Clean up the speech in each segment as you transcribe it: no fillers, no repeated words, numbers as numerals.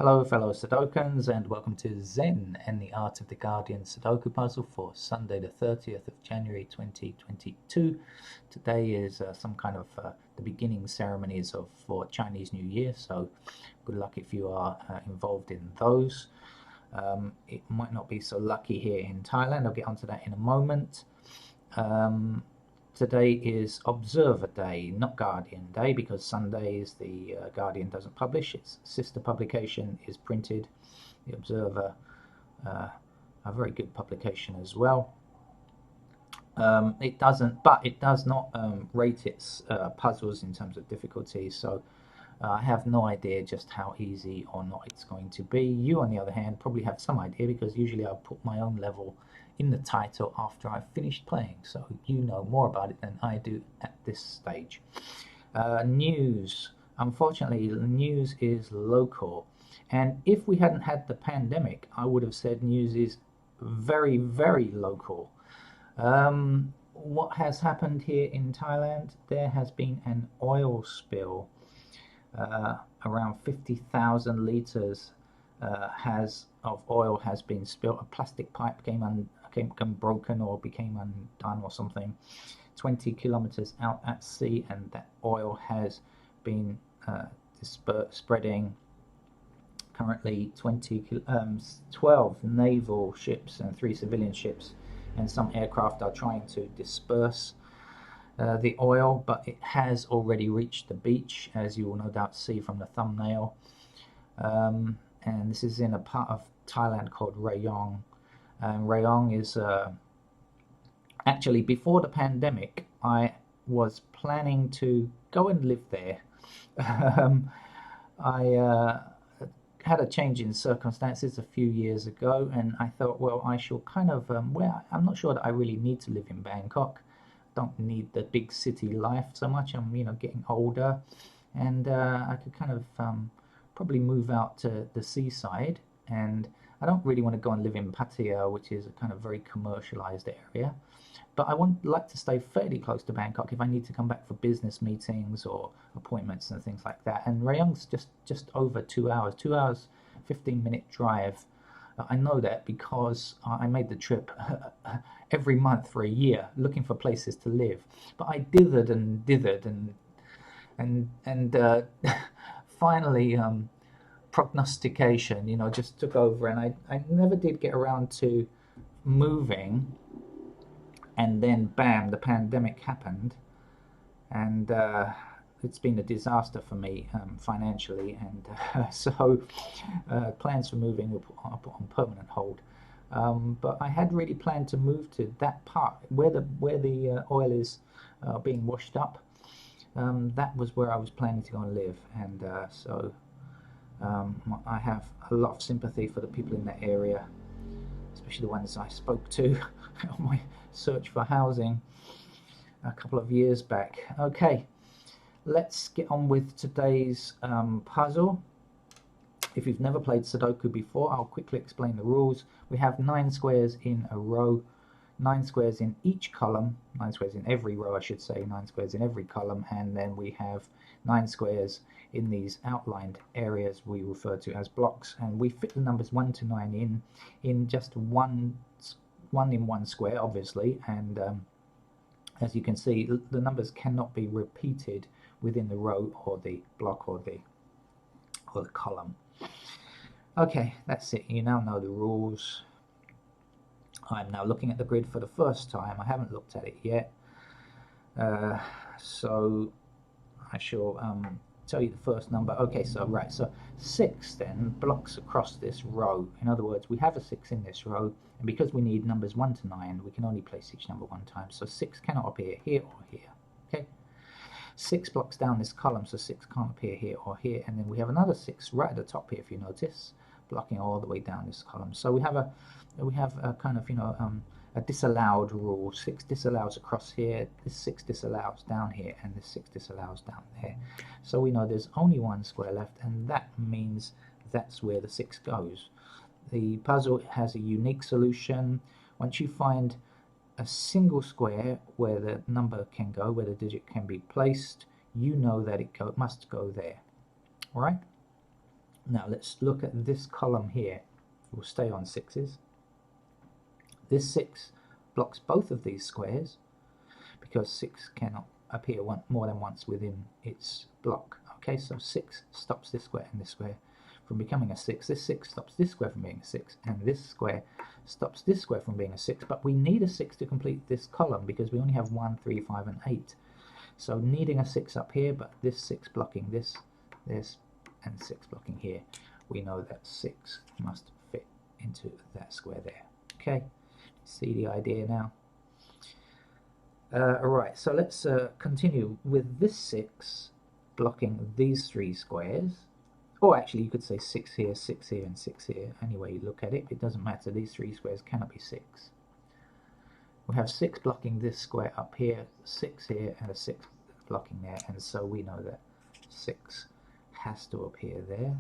Hello fellow Sudokans and welcome to Zen and the Art of the Guardian Sudoku puzzle for Sunday the 30th of January 2022. Today is some kind of the beginning ceremonies for Chinese New Year, so good luck if you are involved in those. It might not be so lucky here in Thailand. I'll get onto that in a moment. Today is Observer Day, not Guardian Day, because Sundays the Guardian doesn't publish. Its sister publication is printed. The Observer, a very good publication as well. It does not rate its puzzles in terms of difficulty, so I have no idea just how easy or not it's going to be. You, on the other hand, probably have some idea, because usually I'll put my own level in the title after I've finished playing, so you know more about it than I do at this stage. News. Unfortunately, news is local, and if we hadn't had the pandemic, I would have said news is very, very local. What has happened here in Thailand? There has been an oil spill. Around 50,000 liters of oil has been spilled. A plastic pipe became broken or became undone or something 20 kilometers out at sea, and that oil has been spreading. Currently 12 naval ships and 3 civilian ships and some aircraft are trying to disperse the oil, but it has already reached the beach, as you will no doubt see from the thumbnail. And this is in a part of Thailand called Rayong. Rayong is actually, before the pandemic, I was planning to go and live there. I had a change in circumstances a few years ago, and I thought, well, I shall kind of, I'm not sure that I really need to live in Bangkok. Don't need the big city life so much. I'm, getting older, and I could kind of probably move out to the seaside, and I don't really want to go and live in Pattaya, which is a kind of very commercialized area, but I would like to stay fairly close to Bangkok if I need to come back for business meetings or appointments and things like that. And Rayong's just over 2 hours, 15-minute drive. I know that because I made the trip every month for a year looking for places to live. But I dithered and finally prognostication, just took over, and I never did get around to moving. And then bam, the pandemic happened, and it's been a disaster for me financially, and so plans for moving were put on permanent hold. But I had really planned to move to that part where the oil is being washed up. That was where I was planning to go and live, and so I have a lot of sympathy for the people in that area, especially the ones I spoke to on my search for housing a couple of years back. Okay, let's get on with today's puzzle. If you've never played Sudoku before, I'll quickly explain the rules. We have 9 squares in a row, 9 squares in each column, 9 squares in every row, I should say, 9 squares in every column, and then we have 9 squares in these outlined areas we refer to as blocks, and we fit the numbers 1 to 9 in just one in one square, obviously, and as you can see, the numbers cannot be repeated within the row or the block or the column. Okay, that's it. You now know the rules. I'm now looking at the grid for the first time. I haven't looked at it yet, so I shall tell you the first number. Okay, so 6 then blocks across this row. In other words, we have a 6 in this row, and because we need numbers 1 to 9, we can only place each number 1 time. So 6 cannot appear here or here. Okay, 6 blocks down this column, so 6 can't appear here or here, and then we have another 6 right at the top here, if you notice, blocking all the way down this column. So we have a kind of a disallowed rule. 6 disallows across here, this 6 disallows down here, and this 6 disallows down there. So we know there's only 1 square left, and that means that's where the 6 goes. The puzzle has a unique solution. Once you find a single square where the number can go, where the digit can be placed, you know that it must go there. All right? Now let's look at this column here. We'll stay on 6's. This 6 blocks both of these squares because 6 cannot appear more than once within its block. Okay, so 6 stops this square and this square from becoming a 6. This 6 stops this square from being a 6, and this square stops this square from being a 6. But we need a 6 to complete this column because we only have 1, 3, 5, and 8. So needing a 6 up here, but this 6 blocking this, and 6 blocking here, we know that 6 must fit into that square there. Okay, see the idea now? Alright, so let's continue with this 6 blocking these 3 squares. Or actually, you could say 6 here, 6 here, and 6 here. Any way you look at it, it doesn't matter. These 3 squares cannot be 6. We have 6 blocking this square up here, 6 here, and a 6 blocking there. And so we know that 6 has to appear there.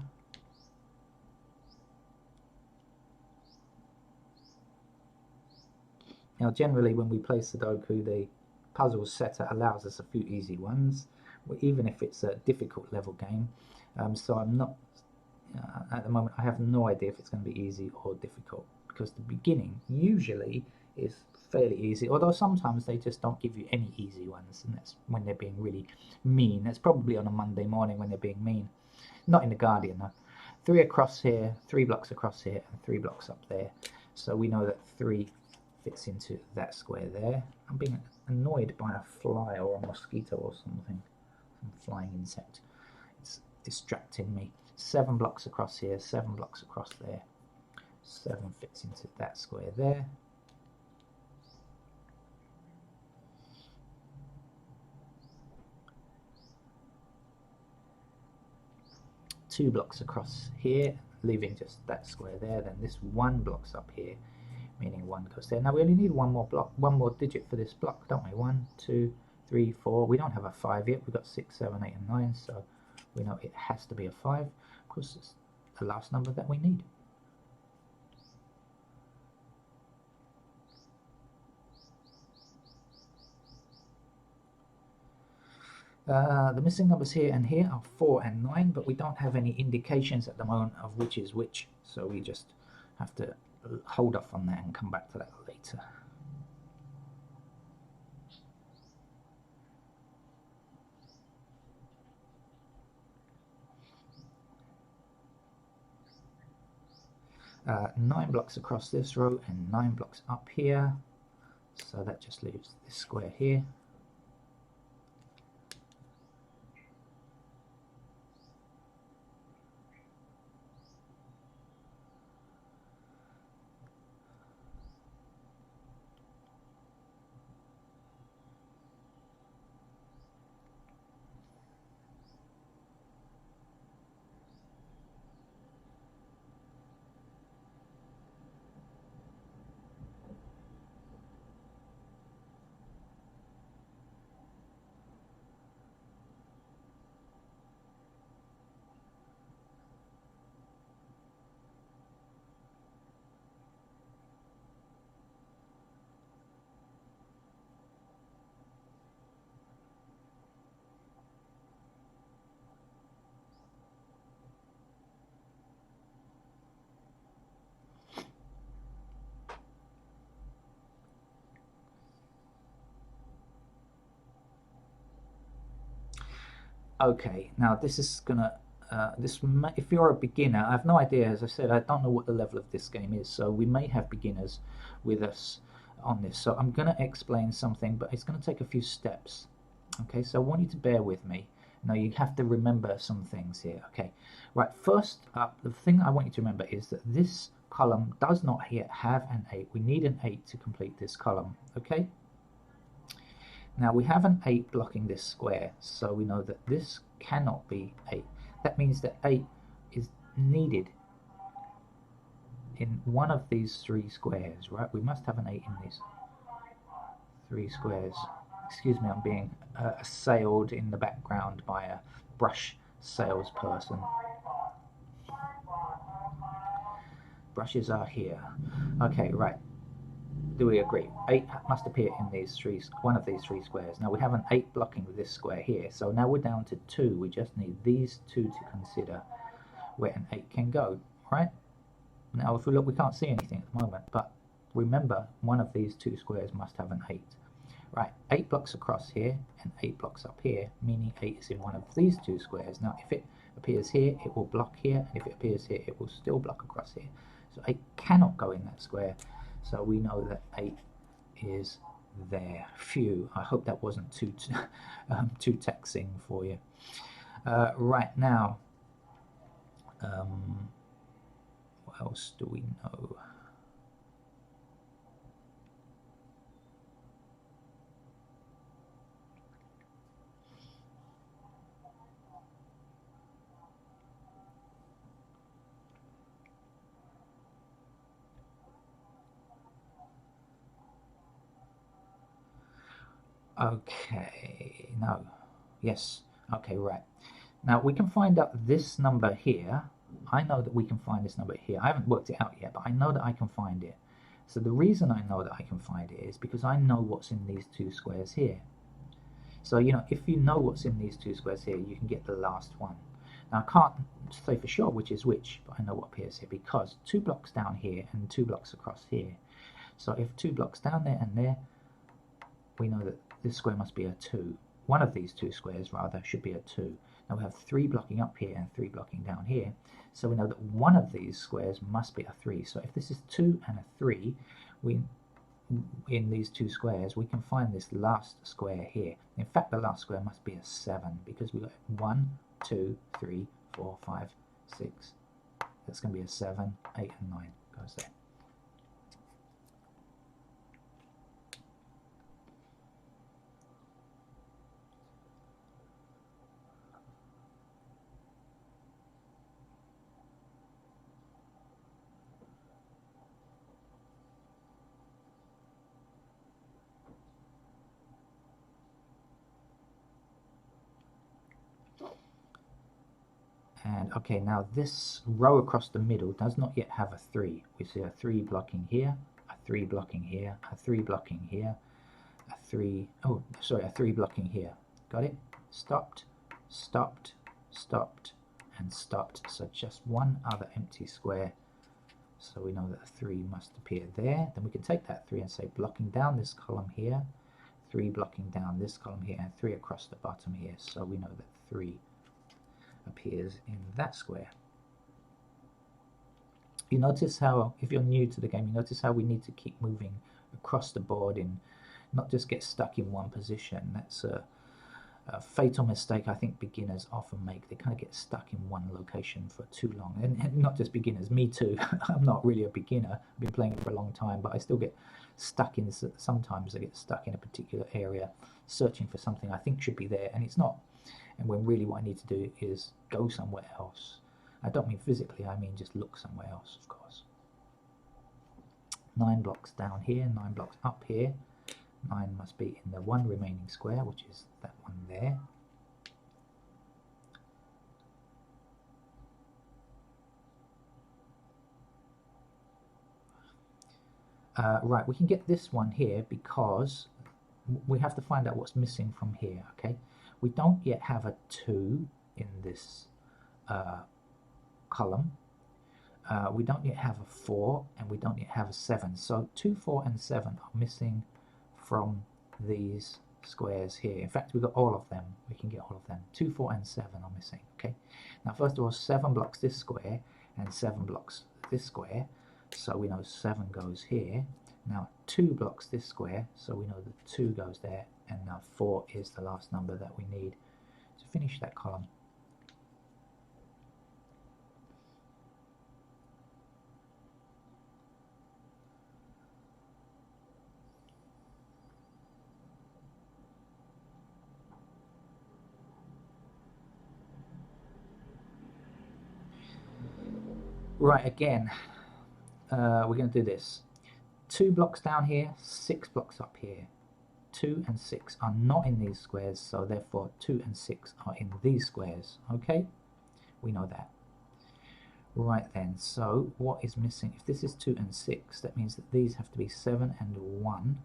Now, generally, when we play Sudoku, the puzzle setter allows us a few easy ones, even if it's a difficult level game. So I'm not, at the moment, I have no idea if it's going to be easy or difficult, because the beginning usually is fairly easy, although sometimes they just don't give you any easy ones, and that's when they're being really mean. That's probably on a Monday morning when they're being mean. Not in the Guardian, though. 3 across here, 3 blocks across here, and 3 blocks up there. So we know that 3 fits into that square there. I'm being annoyed by a fly or a mosquito or something, some flying insect. It's distracting me. 7 blocks across here, 7 blocks across there. 7 fits into that square there. Two blocks across here, leaving just that square there. Then this 1 blocks up here, meaning 1 goes there. Now we only need one more block, one more digit for this block, don't we? 1, 2, 3, 4. We don't have a 5 yet. We've got 6, 7, 8, and 9, so we know it has to be a 5. Of course, it's the last number that we need. The missing numbers here and here are 4 and 9, but we don't have any indications at the moment of which is which, so we just have to hold off on that and come back to that later. Uh, 9 blocks across this row and 9 blocks up here, so that just leaves this square here. Okay, now this is gonna, if you're a beginner, I have no idea, as I said, I don't know what the level of this game is, so we may have beginners with us on this. So I'm gonna explain something, but it's gonna take a few steps. Okay, so I want you to bear with me. Now you have to remember some things here. Okay, right, first up, the thing I want you to remember is that this column does not yet have an 8. We need an 8 to complete this column, okay? Now we have an 8 blocking this square, so we know that this cannot be 8. That means that 8 is needed in one of these 3 squares, right? We must have an 8 in these 3 squares. Excuse me, I'm being assailed in the background by a brush salesperson. Brushes are here. Okay, right. Do we agree? 8 must appear in these one of these 3 squares. Now we have an 8 blocking this square here, so now we're down to 2. We just need these 2 to consider. where an 8 can go, right? Now if we look, we can't see anything at the moment, but remember, one of these two squares must have an 8. Right, 8 blocks across here and 8 blocks up here, meaning 8 is in one of these two squares. Now if it appears here, it will block here, and if it appears here, it will still block across here. So 8 cannot go in that square, so we know that 8 is there. Phew, I hope that wasn't too too taxing for you. Right, now, what else do we know? Okay, no, yes, okay, right. Now we can find out this number here. I know that we can find this number here. I haven't worked it out yet, but I know that I can find it. So the reason I know that I can find it is because I know what's in these two squares here. So, you know, if you know what's in these two squares here, you can get the last one. Now I can't say for sure which is which, but I know what appears here because 2 blocks down here and 2 blocks across here. So if 2 blocks down there and there, we know that this square must be a 2. One of these two squares, rather, should be a 2. Now we have 3 blocking up here and 3 blocking down here. So we know that one of these squares must be a 3. So if this is 2 and a 3, in these two squares, we can find this last square here. In fact, the last square must be a 7 because we've got 1, 2, 3, 4, 5, 6. That's going to be a 7, 8, and 9 goes there. And okay, now this row across the middle does not yet have a 3. We see a 3 blocking here, a 3 blocking here, a 3 blocking here, a 3, oh, sorry, a 3 blocking here. Got it? Stopped, stopped, stopped, and stopped. So just one other empty square. So we know that a 3 must appear there. Then we can take that 3 and say blocking down this column here, 3 blocking down this column here, and 3 across the bottom here. So we know that 3 appears in that square. You notice how, if you're new to the game, you notice how we need to keep moving across the board and not just get stuck in one position. That's a fatal mistake I think beginners often make. They kind of get stuck in one location for too long, and not just beginners, me too. I'm not really a beginner, I've been playing it for a long time, but I still get stuck in, sometimes I get stuck in a particular area searching for something I think should be there and it's not. And when really what I need to do is go somewhere else. I don't mean physically, I mean just look somewhere else, of course. 9 blocks down here, 9 blocks up here. 9 must be in the one remaining square, which is that one there. Right, we can get this one here because we have to find out what's missing from here, okay? We don't yet have a 2 in this column. We don't yet have a 4, and we don't yet have a 7. So 2, 4, and 7 are missing from these squares here. In fact, we've got all of them. We can get all of them. 2, 4, and 7 are missing, okay? Now, first of all, 7 blocks this square, and 7 blocks this square. So we know 7 goes here. Now 2 blocks this square, so we know that 2 goes there, and now 4 is the last number that we need to finish that column. Right, again, we're going to do this. 2 blocks down here, 6 blocks up here. 2 and 6 are not in these squares, so therefore 2 and 6 are in these squares. Okay, we know that. Right then, so what is missing? If this is 2 and 6, that means that these have to be 7 and 1.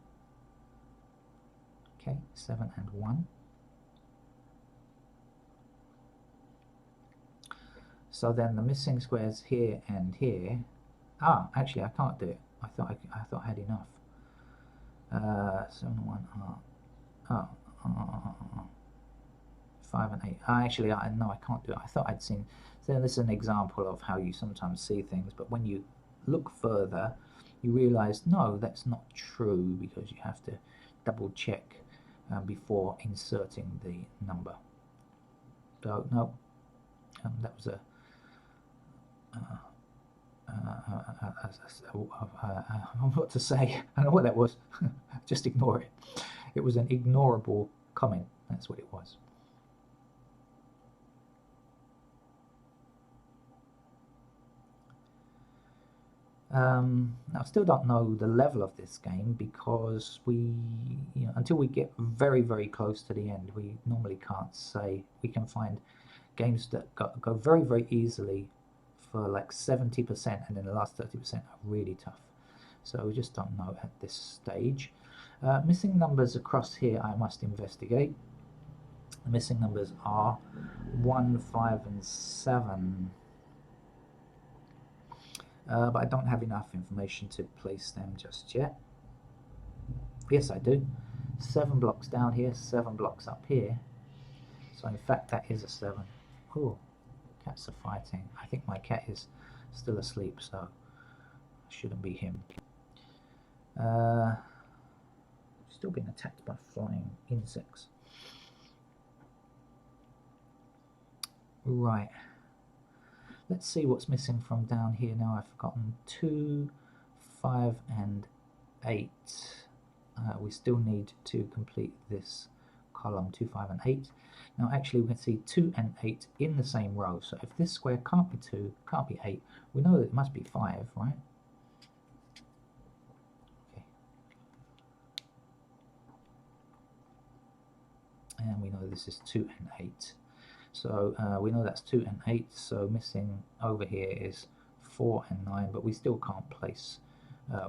Okay, 7 and 1. So then the missing squares here and here. Ah, actually I can't do it. I thought I had enough. 7 1 5 and 8. Actually, no, I can't do it. I thought I'd seen. So this is an example of how you sometimes see things, but when you look further, you realise no, that's not true, because you have to double check before inserting the number. So no, that was a. What to say? I don't know what that was. Just ignore it. It was an ignorable comment. That's what it was. I still don't know the level of this game, because until we get very, very close to the end, we normally can't say. We can find games that go very, very easily for like 70%, and then the last 30% are really tough. So we just don't know at this stage. Missing numbers across here I must investigate. The missing numbers are 1, 5 and 7. But I don't have enough information to place them just yet. Yes, I do. 7 blocks down here, 7 blocks up here. So in fact that is a 7. Oh, cats are fighting. I think my cat is still asleep, so it shouldn't be him. Still being attacked by flying insects. Right. Let's see what's missing from down here now. I've forgotten 2, 5 and 8. We still need to complete this column 2, 5 and 8. Now actually we can see 2 and 8 in the same row. So if this square can't be 2, can't be 8, we know that it must be 5, right? Okay. And we know this is 2 and 8. So we know that's 2 and 8, so missing over here is 4 and 9, but we still can't place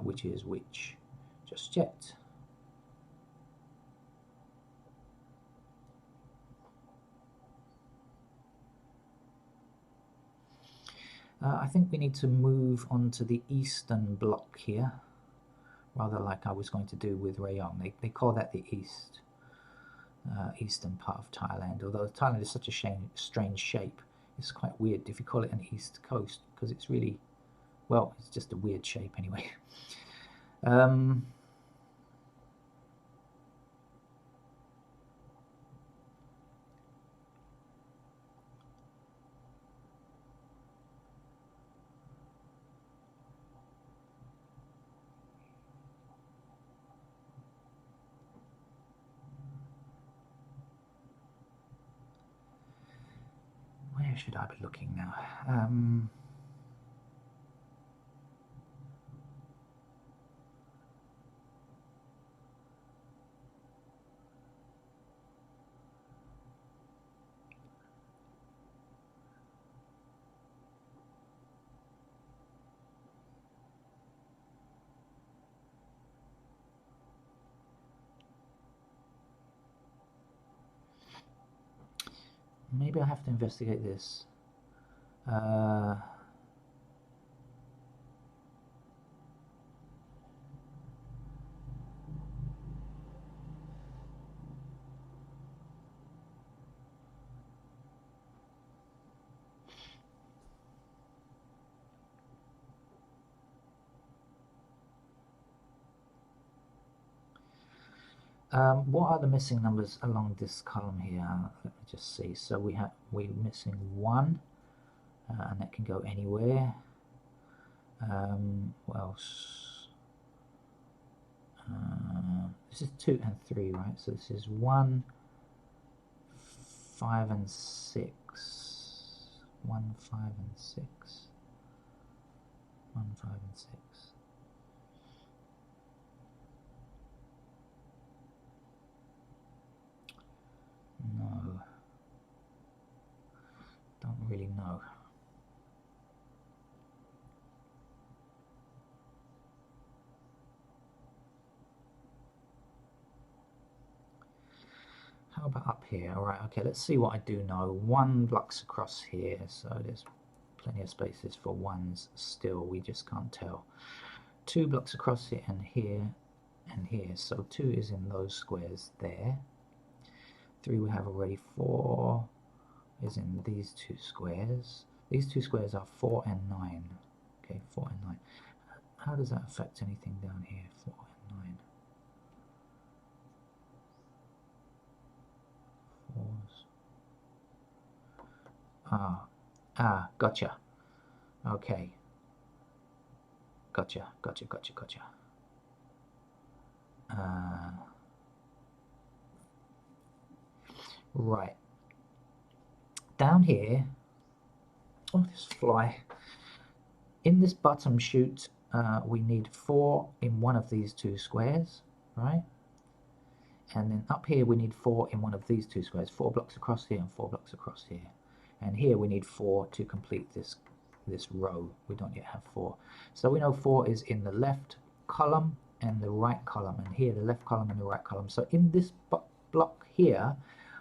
which is which just yet. I think we need to move on to the eastern block here, rather like I was going to do with Rayong. They call that the eastern part of Thailand, although Thailand is such a strange shape. It's quite weird if you call it an east coast, because it's really, well, it's just a weird shape anyway. Where should I be looking now? Maybe I have to investigate this. What are the missing numbers along this column here? Let me just see. So we're missing 1, and that can go anywhere. What else? This is 2 and 3, right? So this is 1, 5 and 6. 1, 5 and 6. 1, 5 and 6. No. Don't really know. How about up here? Alright, okay, let's see what I do know. 1 blocks across here, so there's plenty of spaces for ones still, we just can't tell. 2 blocks across it and here and here, so 2 is in those squares there. 3 we have already. 4 is in these 2 squares. These 2 squares are 4 and 9. Okay, 4 and 9. How does that affect anything down here? 4 and 9. 4s. Gotcha. Okay. Gotcha. Right. Down here, oh, this fly. In this bottom chute, we need 4 in one of these 2 squares, right? And then up here we need 4 in one of these 2 squares. 4 blocks across here and 4 blocks across here. And here we need 4 to complete this row. We don't yet have 4. So we know 4 is in the left column and the right column. And here the left column and the right column. So in this block here,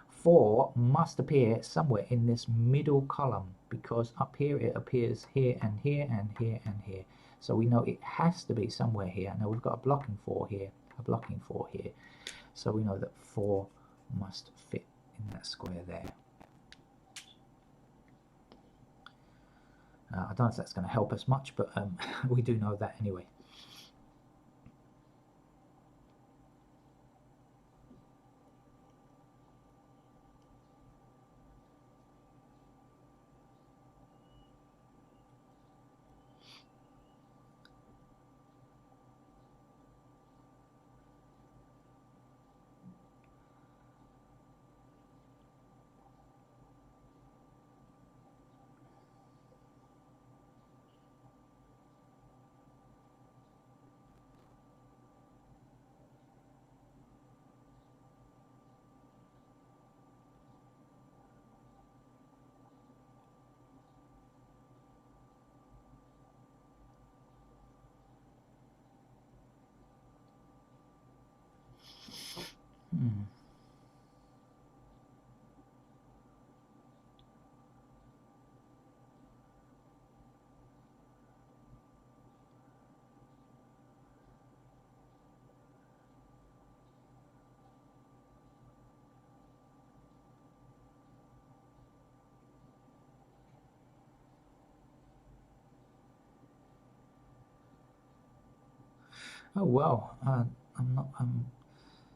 4 must appear somewhere in this middle column, because up here it appears here and here and here and here. So we know it has to be somewhere here. Now we've got a blocking 4 here, a blocking 4 here. So we know that 4 must fit in that square there. I don't know if that's going to help us much, but we do know that anyway. Oh well, I'm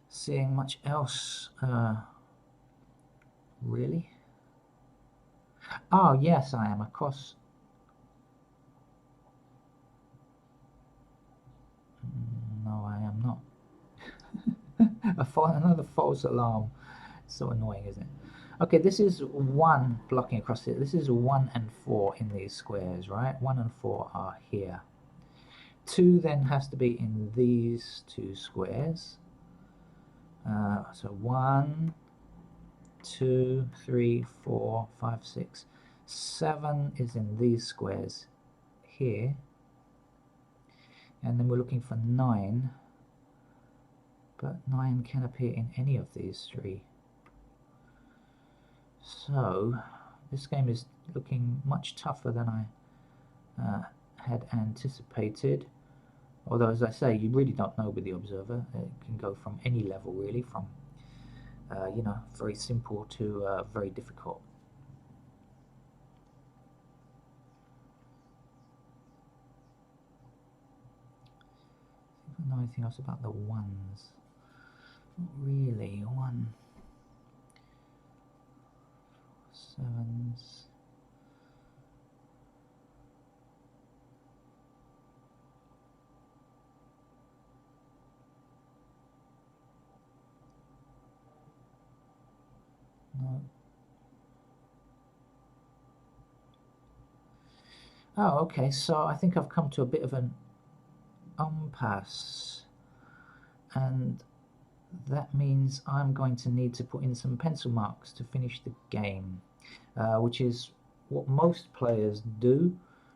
seeing much else. Really? Oh yes, I am. Of course. No, I am not. Another false alarm. So annoying, isn't it? Okay, this is 1 blocking across it. This is 1 and 4 in these squares, right? 1 and 4 are here. 2 then has to be in these 2 squares. So 1, 2, 3, 4, 5, 6, 7 is in these squares here. And then we're looking for 9. But 9 can appear in any of these 3. So this game is looking much tougher than I had anticipated. Although, as I say, you really don't know with the observer. It can go from any level, really, from you know, very simple to very difficult. I don't know anything else about the ones. Not really. 1, 7s. No. Oh, okay, so I think I've come to a bit of an impasse, and that means I'm going to need to put in some pencil marks to finish the game, which is what most players do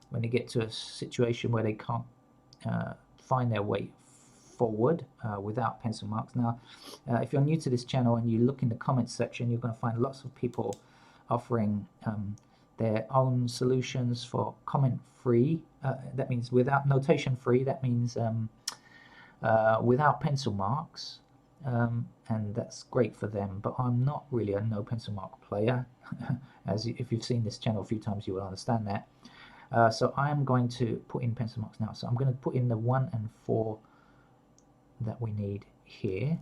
when they get to a situation where they can't find their way forward without pencil marks. Now, if you're new to this channel and you look in the comments section, you're going to find lots of people offering their own solutions for comment free. That means without notation free. That means without pencil marks, and that's great for them. But I'm not really a no pencil mark player. As if you've seen this channel a few times, you will understand that. So I am going to put in pencil marks now. So I'm going to put in the 1 and 4 that we need here.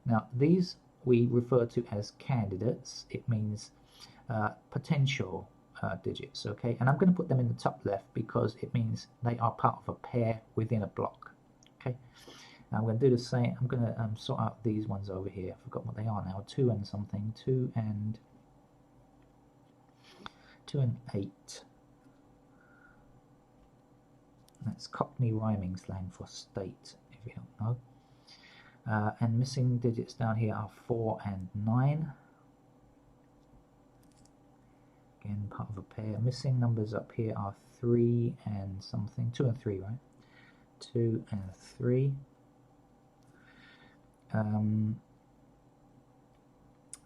Now these we refer to as candidates. It means potential digits, okay? And I'm going to put them in the top left because it means they are part of a pair within a block, okay? Now I'm going to do the same. I'm going to sort out these ones over here. I forgot what they are now. 2 and something. 2 and 8. That's Cockney rhyming slang for state, if you don't know. And missing digits down here are 4 and 9. Again, part of a pair. Missing numbers up here are 3 and something. 2 and 3, right? 2 and 3.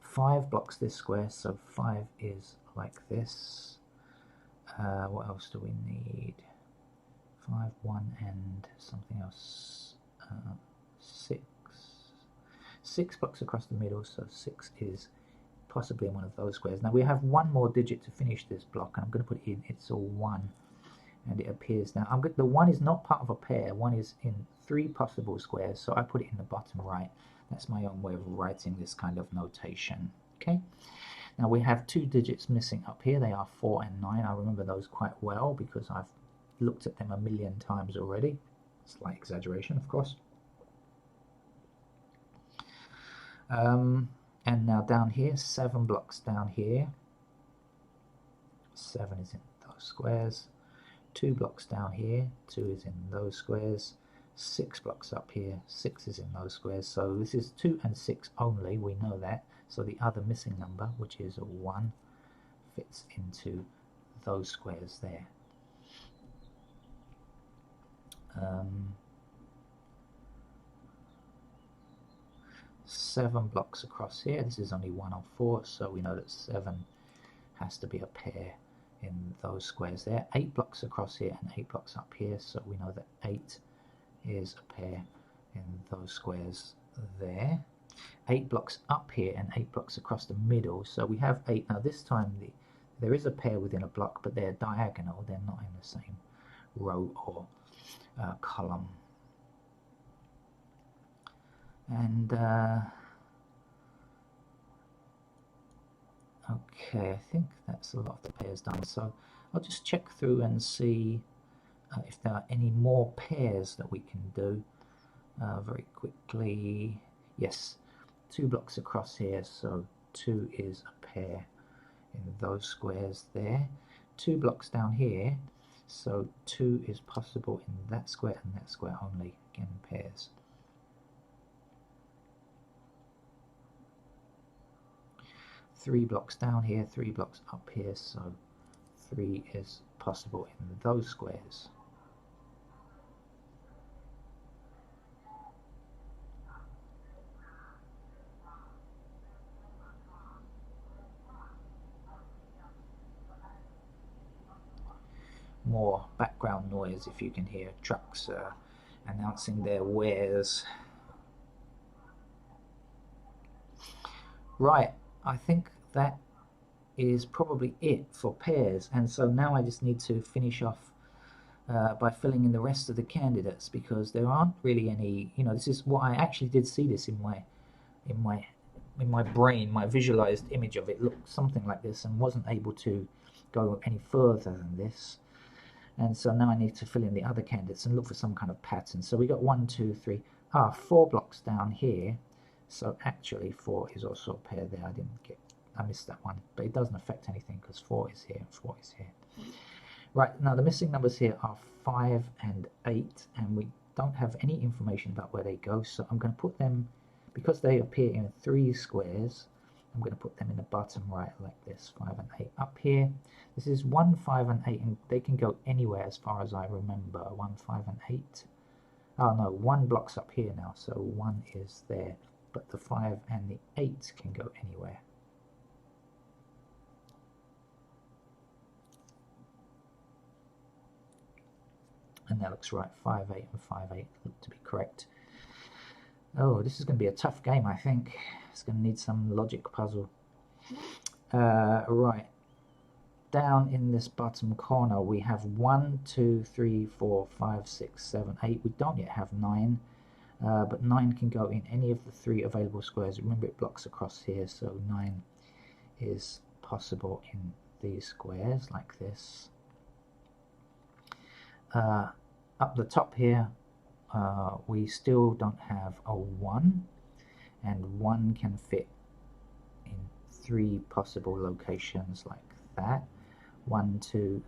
5 blocks this square, so 5 is like this. What else do we need? 5, 1 and something else. 6. 6 blocks across the middle, so 6 is possibly in one of those squares. Now we have one more digit to finish this block, and I'm going to put it in. It's a 1, and it appears now. The 1 is not part of a pair. 1 is in 3 possible squares, so I put it in the bottom right. That's my own way of writing this kind of notation. Okay. Now we have 2 digits missing up here. They are 4 and 9. I remember those quite well because I've looked at them a million times already. Slight exaggeration, of course. And now down here, 7 blocks down here. 7 is in those squares. 2 blocks down here. 2 is in those squares. 6 blocks up here. 6 is in those squares. So this is 2 and 6 only. We know that. So the other missing number, which is a 1, fits into those squares there. 7 blocks across here. This is only 1 of 4, so we know that 7 has to be a pair in those squares there. 8 blocks across here and 8 blocks up here, so we know that 8 is a pair in those squares there. 8 blocks up here and 8 blocks across the middle, so we have 8. Now this time there is a pair within a block, but they're diagonal. They're not in the same row or column. And okay, I think that's a lot of the pairs done. So I'll just check through and see if there are any more pairs that we can do very quickly. Yes, 2 blocks across here, so 2 is a pair in those squares there. 2 blocks down here, so 2 is possible in that square and that square only, again pairs. 3 blocks down here, 3 blocks up here, so 3 is possible in those squares. More background noise if you can hear trucks announcing their wares. Right, I think that is probably it for pairs, and so now I just need to finish off by filling in the rest of the candidates, because there aren't really any, this is what I actually did see this in my brain. My visualized image of it looked something like this and wasn't able to go any further than this. And so now I need to fill in the other candidates and look for some kind of pattern. So we got 1, 2, 3, 4 blocks down here. So actually 4 is also a pair there. I missed that one, but it doesn't affect anything because 4 is here, 4 is here. Right, now the missing numbers here are 5 and 8, and we don't have any information about where they go. So I'm going to put them, because they appear in 3 squares, I'm going to put them in the bottom right like this, 5 and 8 up here. This is 1, 5 and 8, and they can go anywhere as far as I remember. 1, 5 and 8. Oh no, 1 block's up here now, so 1 is there. But the 5 and the 8 can go anywhere. and that looks right. 5, 8 and 5, 8 look to be correct. Oh, this is going to be a tough game, I think. It's going to need some logic puzzle. Right. Down in this bottom corner, we have 1, 2, 3, 4, 5, 6, 7, 8. We don't yet have 9, but 9 can go in any of the 3 available squares. Remember, it blocks across here, so 9 is possible in these squares like this. Up the top here, we still don't have a 1, and 1 can fit in 3 possible locations like that. 1, 2,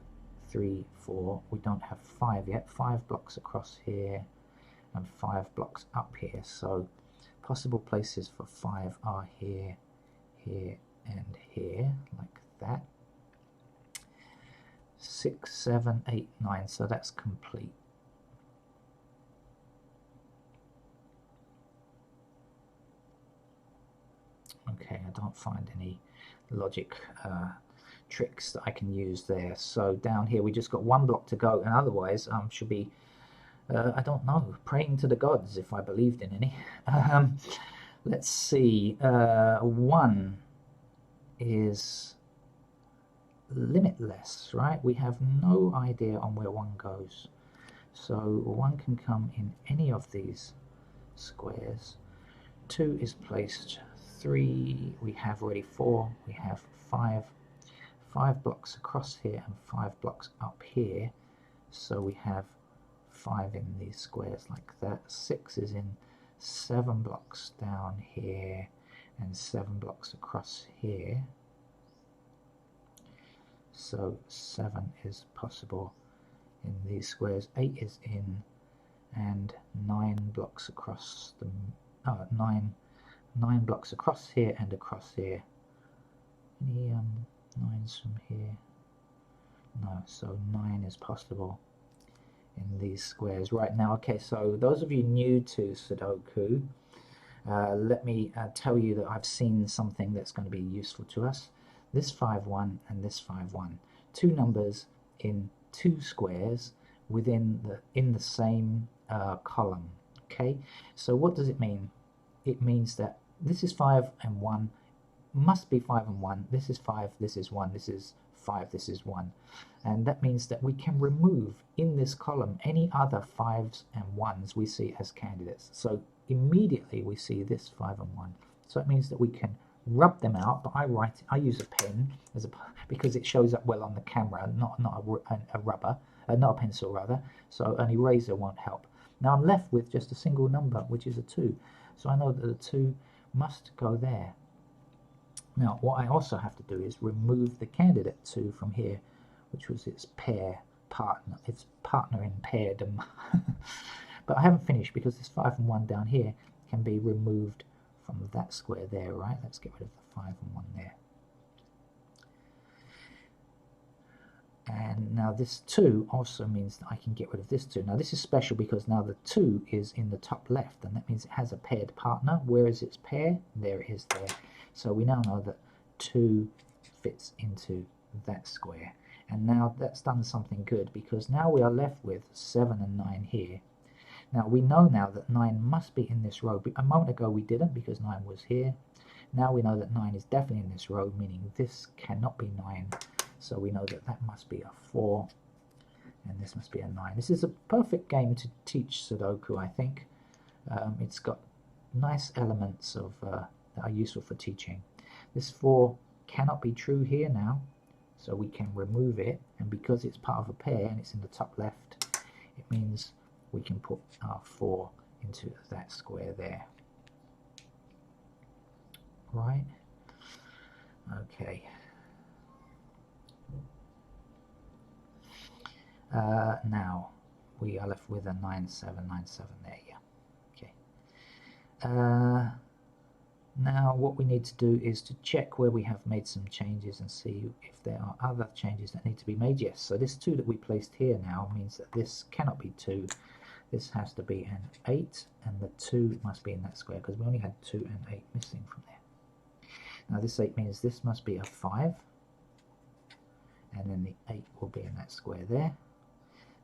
3, 4. We don't have 5 yet. 5 blocks across here and 5 blocks up here. So possible places for 5 are here, here, and here, like that. 6, 7, 8, 9. So that's complete. Okay, I don't find any logic tricks that I can use there. So down here we just got 1 block to go, and otherwise should be, I don't know, praying to the gods if I believed in any. Let's see, 1 is limitless, right? We have no idea on where 1 goes. So 1 can come in any of these squares. 2 is placed. 3, we have already 4, we have 5 blocks across here and 5 blocks up here, so we have 5 in these squares like that. 6 is in 7 blocks down here and 7 blocks across here, so 7 is possible in these squares. 8 is in, and 9 blocks across the 9 blocks across here and across here. Any 9s from here? No, so 9 is possible in these squares right now. Okay, so those of you new to Sudoku, let me tell you that I've seen something that's going to be useful to us. This 5, 1 and this 5, 1. 2 numbers in 2 squares within the same column. Okay, so what does it mean? It means that this is 5 and 1, must be 5 and 1. This is 5, this is 1, this is 5, this is 1. And that means that we can remove in this column any other 5s and 1s we see as candidates. So immediately we see this 5 and 1. So it means that we can rub them out, but I use a pen because it shows up well on the camera, not a pencil rather. So an eraser won't help. Now I'm left with just a single number, which is a 2. So I know that the 2 must go there. Now what I also have to do is remove the candidate 2 from here, which was its partner in pairdom. But I haven't finished, because this 5 and 1 down here can be removed from that square there, right? Let's get rid of the 5 and 1 there. And now this 2 also means that I can get rid of this 2. Now this is special because now the 2 is in the top left, and that means it has a paired partner. Where is its pair? There it is there. So we now know that 2 fits into that square. And now that's done something good, because now we are left with 7 and 9 here. Now we know now that 9 must be in this row. A moment ago we didn't, because 9 was here. Now we know that 9 is definitely in this row, meaning this cannot be 9. So we know that that must be a 4, and this must be a 9. This is a perfect game to teach Sudoku, I think. It's got nice elements of that are useful for teaching. This 4 cannot be true here now, so we can remove it, and because it's part of a pair and it's in the top left, it means we can put our 4 into that square there. Right? Okay. Now we are left with a 9, 7, 9, 7 there, yeah. Okay. Now what we need to do is to check where we have made some changes and see if there are other changes that need to be made. Yes, so this 2 that we placed here now means that this cannot be 2. This has to be an 8, and the 2 must be in that square, because we only had 2 and 8 missing from there. Now this 8 means this must be a 5, and then the 8 will be in that square there.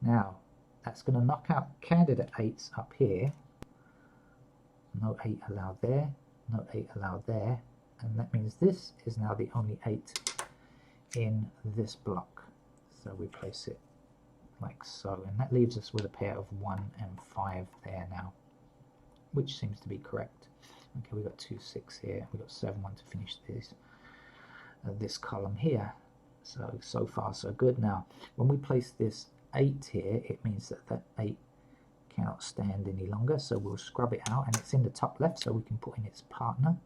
Now That's going to knock out candidate 8s up here. No 8 allowed there, no 8 allowed there, and that means this is now the only 8 in this block. So we place it like so, and that leaves us with a pair of 1 and 5 there now, which seems to be correct. Okay, we've got 2, 6 here, we've got 7, 1 to finish this column here. So far so good. Now when we place this 8 here, it means that that 8 cannot stand any longer, so we'll scrub it out, and it's in the top left, so we can put in its partner.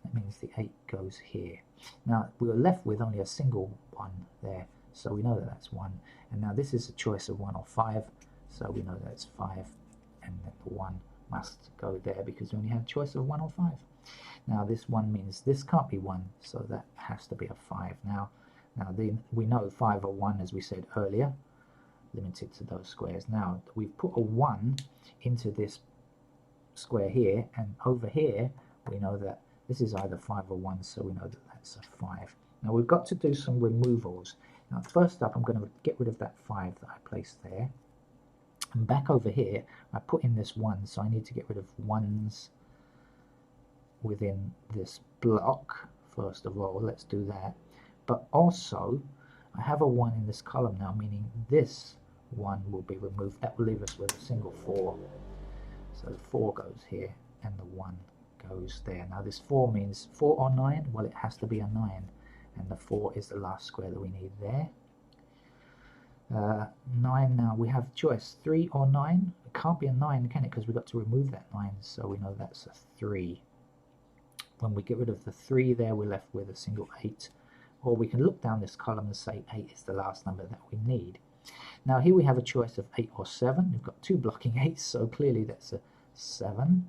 That means the 8 goes here. Now we were left with only a single 1 there, so we know that that's 1, and now this is a choice of 1 or 5, so we know that's 5, and then the 1 must go there because we only had a choice of 1 or 5. Now this 1 means this can't be 1, so that has to be a 5. Now we know 5 or 1, as we said earlier, limited to those squares. Now we've put a 1 into this square here, and over here we know that this is either 5 or 1, so we know that that's a 5. Now we've got to do some removals. Now first up, I'm going to get rid of that 5 that I placed there, and back over here I put in this 1, so I need to get rid of 1s within this block. First of all, let's do that. But also I have a 1 in this column now, meaning this 1 will be removed. That will leave us with a single 4. So the 4 goes here and the 1 goes there. Now this 4 means 4 or 9. Well, it has to be a 9, and the 4 is the last square that we need there. 9, now we have choice 3 or 9. It can't be a 9, can it? Because we've got to remove that 9, so we know that's a 3. When we get rid of the 3 there, we're left with a single 8. Or we can look down this column and say 8 is the last number that we need. Now here we have a choice of 8 or 7. We've got 2 blocking 8s, so clearly that's a 7.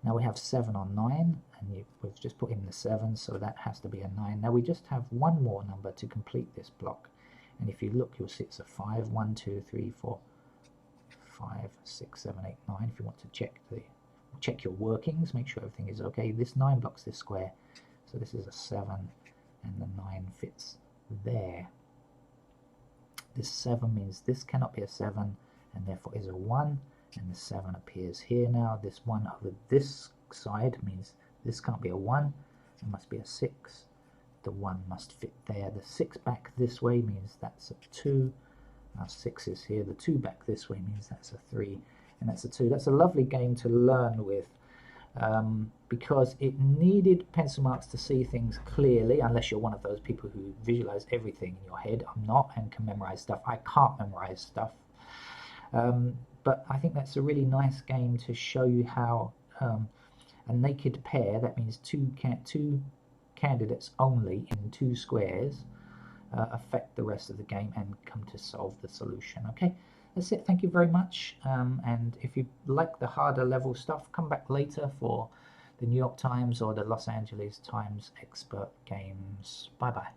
Now we have 7 or 9, and we've just put in the 7, so that has to be a 9. Now we just have one more number to complete this block, and if you look, you'll see it's a 5. 1, 2, 3, 4, 5, 6, 7, 8, 9. If you want to check your workings, make sure everything is okay. This 9 blocks this square, so this is a 7, and the 9 fits there. This 7 means this cannot be a 7, and therefore is a 1, and the 7 appears here now. This 1 over this side means this can't be a 1, it must be a 6. The 1 must fit there. The 6 back this way means that's a 2. Now 6 is here. The 2 back this way means that's a 3, and that's a 2. That's a lovely game to learn with, because it needed pencil marks to see things clearly, unless you're one of those people who visualize everything in your head. I'm not, and can memorize stuff. I can't memorize stuff. But I think that's a really nice game to show you how a naked pair, that means two candidates only in 2 squares, affect the rest of the game and come to solve the solution. Okay, that's it. Thank you very much. And if you like the harder level stuff, come back later for the New York Times or the Los Angeles Times expert games. Bye bye.